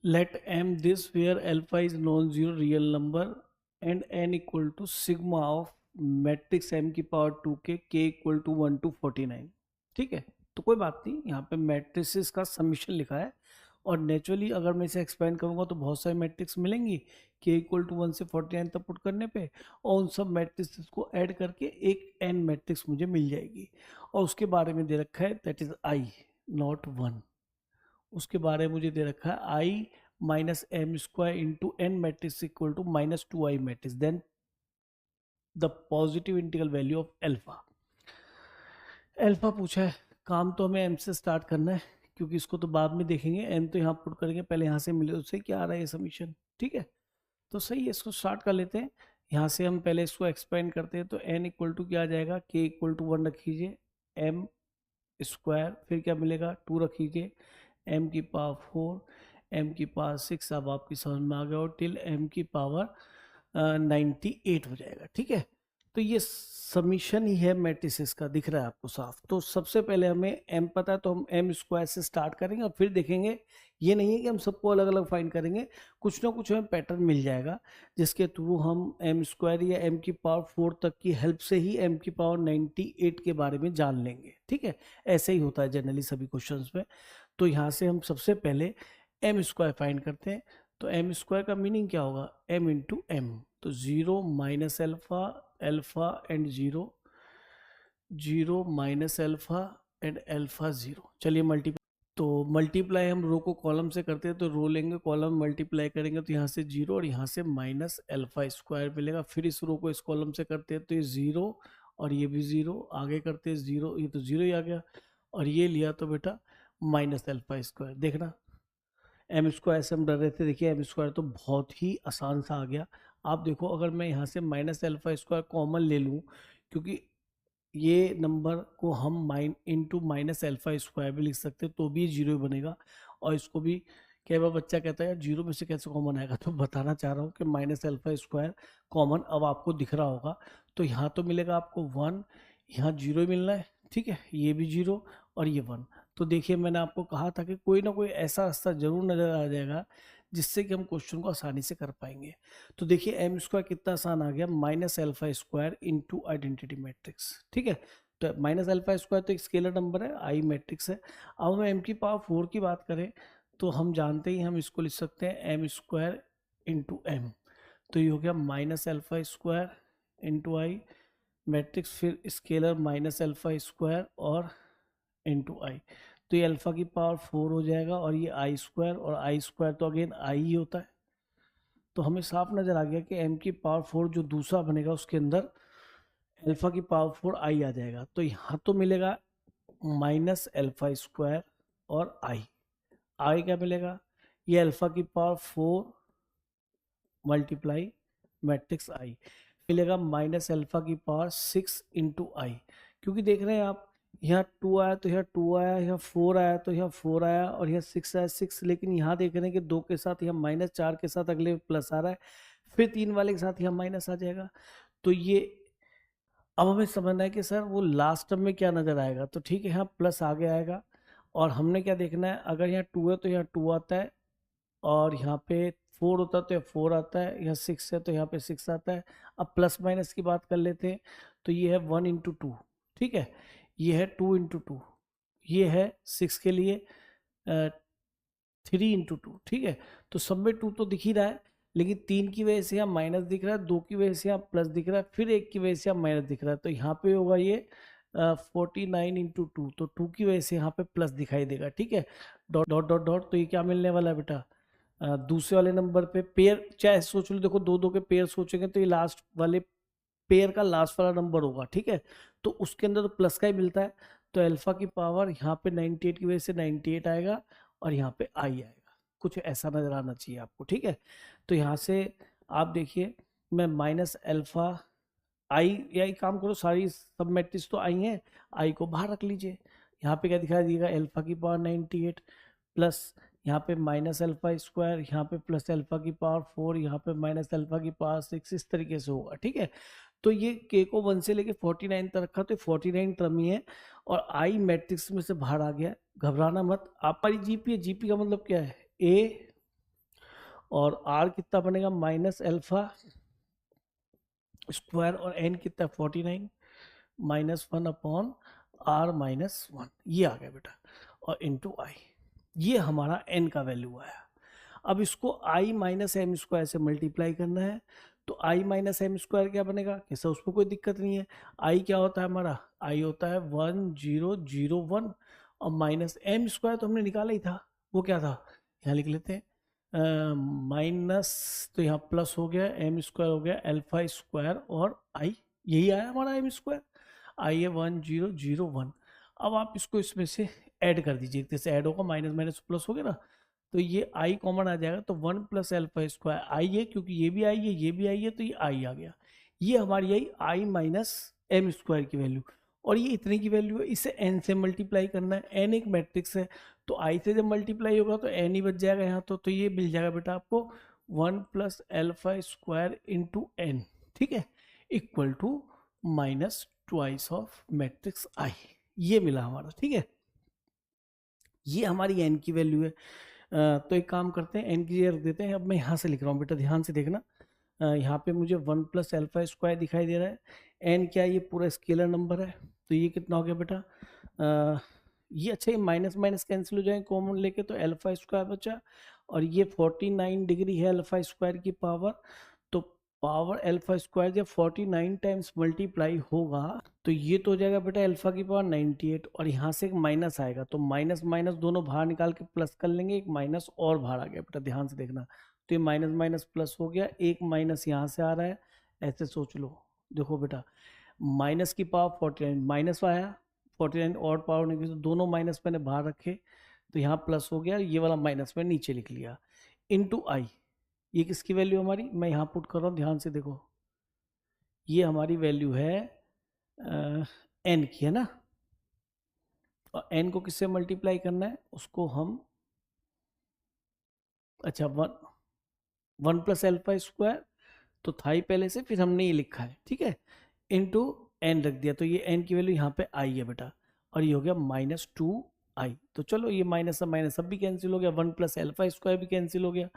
let m this where alpha is non-zero real number and n equal to sigma of matrix m की power 2 के k equal to 1 to 49। ठीक है, तो कोई बात नहीं, यहाँ पे मैट्रिसेस का समीशन लिखा है और नेचुरली अगर मैं इसे एक्सपेंड करूंगा तो बहुत सारे मैट्रिक्स मिलेंगी k इक्वल टू 1 से 49 तक पुट करने पे, और उन सब मैट्रिक्स को ऐड करके एक n मैट्रिक्स मुझे मिल जाएगी। और उसके बारे में दे रखा है दैट इज i नॉट 1। उसके बारे में मुझे दे रखा है I minus M square into N matrix equal to minus 2i matrix, then the positive integral value of alpha. Alpha पूछा है, काम तो हमें एम से स्टार्ट करना है क्योंकि इसको तो बाद में देखेंगे, एम तो यहाँ पुट करेंगे, पहले यहाँ से मिले उससे क्या आ रहा है ये समीशन। ठीक है, तो सही है, इसको स्टार्ट कर लेते हैं। यहाँ से हम पहले इसको एक्सपेंड करते हैं, तो एन इक्वल टू क्या आ जाएगा, के इक्वल टू 1 रख लीजिए, एम स्क्वायर फिर क्या मिलेगा 2 रख लीजिए, m की पावर 4, m की पावर 6, अब आपकी समझ में आ गया और टिल m की पावर 98 हो जाएगा। ठीक है, तो ये समीशन ही है मैट्रिसेस का, दिख रहा है आपको साफ। तो सबसे पहले हमें m पता है तो हम m स्क्वायर से स्टार्ट करेंगे और फिर देखेंगे। ये नहीं है कि हम सबको अलग अलग फाइंड करेंगे, कुछ ना कुछ हमें पैटर्न मिल जाएगा जिसके थ्रू हम m स्क्वायर या m की पावर 4 तक की हेल्प से ही m की पावर 98 के बारे में जान लेंगे। ठीक है, ऐसे ही होता है जनरली सभी क्वेश्चंस में। तो यहाँ से हम सबसे पहले एम स्क्वायर फाइंड करते हैं। तो एम स्क्वायर का मीनिंग क्या होगा, एम इंटू एम, तो 0 minus alpha, alpha and 0, 0 minus alpha and alpha 0। चलिए मल्टीप्लाई, तो मल्टीप्लाई हम रो को कॉलम से करते हैं, तो रो लेंगे, कॉलम मल्टीप्लाई करेंगे तो यहाँ से 0 और यहाँ से माइनस एल्फा स्क्वायर मिलेगा। फिर इस रो को इस कॉलम से करते हैं तो ये 0 और ये भी 0, आगे करते हैं 0, ये तो 0 ही आ गया, और ये लिया तो बेटा माइनस एल्फा स्क्वायर। देखना एम स्क्वायर से हम डर रहे थे, देखिए एम स्क्वायर तो बहुत ही आसान सा आ गया। आप देखो अगर मैं यहाँ से माइनस एल्फा स्क्वायर कॉमन ले लूँ, क्योंकि ये नंबर को हम इंटू माइनस एल्फा स्क्वायर भी लिख सकते हैं तो भी जीरो बनेगा। और इसको भी कई बार बच्चा कहता है यार जीरो में से कैसे कॉमन आएगा, तो बताना चाह रहा हूँ कि माइनस एल्फा स्क्वायर कॉमन अब आपको दिख रहा होगा। तो यहाँ तो मिलेगा आपको 1, यहाँ जीरो ही मिलना है। ठीक है, ये भी जीरो और ये 1। तो देखिए मैंने आपको कहा था कि कोई ना कोई ऐसा रास्ता जरूर नजर आ जाएगा जिससे कि हम क्वेश्चन को आसानी से कर पाएंगे। तो देखिए एम स्क्वायर कितना आसान आ गया, minus alpha square into identity matrix. ठीक है, तो माइनस एल्फा स्क्वायर तो एक स्केलर नंबर है, आई मैट्रिक्स है। अब हम एम की पावर 4 की बात करें तो हम जानते ही हम इसको लिख सकते हैं एम स्क्वायर इंटू एम, तो ये हो गया माइनस एल्फा स्क्वायर इंटू आई मैट्रिक्स, फिर स्केलर माइनस एल्फा स्क्वायर और इंटू आई, तो ये अल्फा की पावर 4 हो जाएगा और ये आई स्क्वायर, और आई स्क्वायर तो अगेन आई ही होता है। तो हमें साफ नजर आ गया कि m की पावर 4 जो दूसरा बनेगा उसके अंदर अल्फा की पावर 4 आई आ जाएगा। तो यहाँ तो मिलेगा माइनस एल्फा स्क्वायर और आई क्या मिलेगा, ये अल्फा की पावर 4 मल्टीप्लाई मैट्रिक्स आई, मिलेगा माइनस एल्फा की पावर 6 इंटू आई। क्योंकि देख रहे हैं आप यहाँ 2 आया तो यहाँ 2 आया, यहाँ 4 आया तो यहाँ 4 आया, और यहाँ 6 आया 6, लेकिन यहाँ देख रहे हैं कि 2 के साथ यहाँ माइनस, 4 के साथ अगले प्लस आ रहा है, फिर 3 वाले के साथ यहाँ माइनस आ जाएगा। तो ये अब हमें समझना है कि सर वो लास्ट टर्म में क्या नजर आएगा। तो ठीक है, यहाँ प्लस आगे आएगा और हमने क्या देखना है, अगर यहाँ 2 है तो यहाँ 2 आता है, और यहाँ पे 4 होता है तो यहाँ 4 आता है, यहाँ 6 है तो यहाँ पे 6 आता है। अब प्लस माइनस की बात कर लेते हैं, तो ये है 1 इंटू 2। ठीक है, ये है 2 इंटू 2, ये है 6 के लिए 3 इंटू 2। ठीक है, तो सब में 2 तो दिख ही रहा है, लेकिन 3 की वजह से यहाँ माइनस दिख रहा है, 2 की वजह से यहाँ प्लस दिख रहा है, फिर 1 की वजह से यहाँ माइनस दिख रहा है। तो यहाँ पे होगा ये 49 इंटू 2, तो 2 की वजह से यहाँ पे प्लस दिखाई देगा। ठीक है, डॉट डॉट डॉट डॉट, तो ये क्या मिलने वाला है बेटा, दूसरे वाले नंबर पे पेयर, चाहे सोच लो, देखो दो दो के पेयर सोचेंगे तो ये लास्ट वाले पेयर का लास्ट वाला नंबर होगा। ठीक है, तो उसके अंदर तो प्लस का ही मिलता है, तो अल्फा की पावर यहाँ पे 98 की वजह से 98 आएगा और यहाँ पे आई आएगा, कुछ ऐसा नजर आना चाहिए आपको। ठीक है, तो यहाँ से आप देखिए मैं माइनस अल्फा आई, या एक काम करो सारी सब मैट्रिक्स तो आई हैं, आई को बाहर रख लीजिए। यहाँ पे क्या दिखाई देगा, अल्फा की पावर 98 प्लस यहाँ पे माइनस अल्फा स्क्वायर, यहाँ पे प्लस अल्फा की पावर 4, यहाँ पे माइनस अल्फा की पावर 6, इस तरीके से होगा। ठीक है, तो ये के को 1 से लेके 49 तक रखा, तो 49 टर्म ही है और आई मैट्रिक्स में से बाहर आ गया। घबराना मत, आप हमारी जीपी है, जीपी का मतलब क्या है, ए और आर कितना बनेगा माइनस एल्फा स्क्वायर और एन कितना 49 -1 अपॉन आर -1, ये आ गया बेटा, और इंटू आई, ये हमारा एन का वैल्यू आया। अब इसको आई माइनस एम स्क्वायर से मल्टीप्लाई करना है, तो आई माइनस एम स्क्वायर क्या बनेगा, कैसा, उसमें कोई दिक्कत नहीं है। आई क्या होता है हमारा, आई होता है 1001 और माइनस एम स्क्वायर तो हमने निकाला ही था, वो क्या था, यहाँ लिख लेते हैं माइनस, तो यहाँ प्लस हो गया, एम स्क्वायर हो गया अल्फा स्क्वायर और आई, यही आया हमारा एम स्क्वायर, आई है 1001। अब आप इसको इसमें से ऐड कर दीजिए, जैसे ऐड होगा माइनस माइनस प्लस हो गया ना, तो ये आई कॉमन आ जाएगा, तो 1 प्लस एल्फा स्क्वायर आई है, क्योंकि ये भी आई है ये भी आई है, तो ये आई आ गया, ये हमारी आई आई माइनस एम स्क्वायर की वैल्यू, और ये इतने की वैल्यू है, इसे एन से मल्टीप्लाई करना है, एन एक मैट्रिक्स है, तो आई से जब मल्टीप्लाई होगा तो एन ही बच जाएगा यहाँ, तो ये मिल जाएगा बेटा आपको 1 plus alpha square into N, ठीक है, equal to minus twice of matrix I, ये मिला हमारा, ठीक है, ये हमारी एन की वैल्यू है। तो एक काम करते हैं, एन की जगह रख देते हैं, अब मैं यहाँ से लिख रहा हूँ बेटा, ध्यान से देखना, यहाँ पे मुझे 1 प्लस एल्फा स्क्वायर दिखाई दे रहा है, एन क्या है, ये पूरा स्केलर नंबर है, तो ये कितना हो गया बेटा, ये अच्छा, ये माइनस माइनस कैंसिल हो जाएंगे कॉमन लेके, तो एल्फा स्क्वायर बचा, और ये 49 डिग्री है अल्फा स्क्वायर की पावर, तो पावर अल्फा स्क्वायर जब 49 टाइम्स मल्टीप्लाई होगा तो ये तो हो जाएगा बेटा अल्फा की पावर 98, और यहाँ से एक माइनस आएगा, तो माइनस माइनस दोनों बाहर निकाल के प्लस कर लेंगे, एक माइनस और बाहर आ गया बेटा, ध्यान से देखना, तो ये माइनस माइनस प्लस हो गया, एक माइनस यहाँ से आ रहा है, ऐसे सोच लो, देखो बेटा माइनस की पावर 49 माइनस आया, 49 और पावर नहीं, तो दोनों माइनस मैंने बाहर रखे, तो यहाँ प्लस हो गया, ये वाला माइनस मैंने नीचे लिख लिया, इंटू आई, ये किसकी वैल्यू हमारी, मैं यहाँ पुट कर रहा हूँ, ध्यान से देखो, ये हमारी वैल्यू है एन की, है ना, और एन को किससे मल्टीप्लाई करना है, उसको हम, अच्छा 1 प्लस एल्फा स्क्वायर तो था ही पहले से, फिर हमने ये लिखा है, ठीक है, इंटू एन रख दिया, तो ये एन की वैल्यू यहाँ पे आई है बेटा, और ये हो गया -2 आई, तो चलो ये माइनस माइनस सब भी कैंसिल हो गया, 1 प्लस एल्फा स्क्वायर भी कैंसिल हो गया।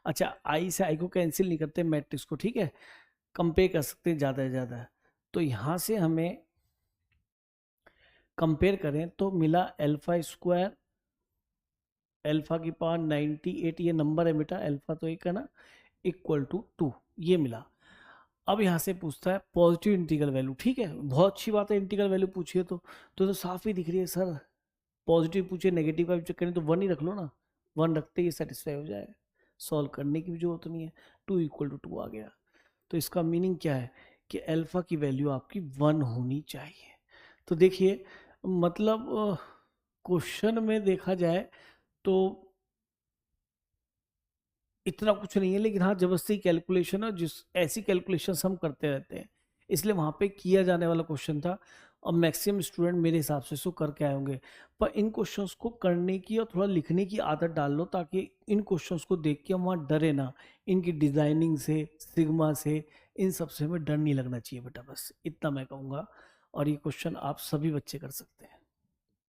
अच्छा आई से आई को कैंसिल नहीं करते मैट्रिक्स को, ठीक है, कंपेयर कर सकते हैं ज़्यादा से ज़्यादा, तो यहाँ से हमें कंपेयर करें तो मिला अल्फा स्क्वायर, अल्फा की पावर 98, ये नंबर है बेटा, अल्फा तो एक है ना, इक्वल टू 2, ये मिला। अब यहाँ से पूछता है पॉजिटिव इंटीग्रल वैल्यू, ठीक है, बहुत अच्छी बात है, इंटीग्रल वैल्यू पूछिए तो साफ ही दिख रही है सर, पॉजिटिव पूछे नेगेटिव का चेक करें तो 1 ही रख लो ना, 1 रखते ही सेटिस्फाई हो जाए, सॉल्व करने की भी जरूरत नहीं है, 2 = 2 आ गया, तो इसका मीनिंग क्या है कि अल्फा की वैल्यू आपकी 1 होनी चाहिए। तो देखिए मतलब क्वेश्चन में देखा जाए तो इतना कुछ नहीं है, लेकिन हाँ जबरदस्ती कैलकुलेशन है, जिस ऐसी कैलकुलेशन हम करते रहते हैं, इसलिए वहाँ पे किया जाने वाला क्वेश्चन था, और मैक्सिमम स्टूडेंट मेरे हिसाब से इसको करके आए होंगे, पर इन क्वेश्चंस को करने की और थोड़ा लिखने की आदत डाल लो, ताकि इन क्वेश्चंस को देख के हम वहाँ डरे ना, इनकी डिज़ाइनिंग से, सिग्मा से, इन सब से हमें डर नहीं लगना चाहिए बेटा, बस इतना मैं कहूँगा, और ये क्वेश्चन आप सभी बच्चे कर सकते हैं।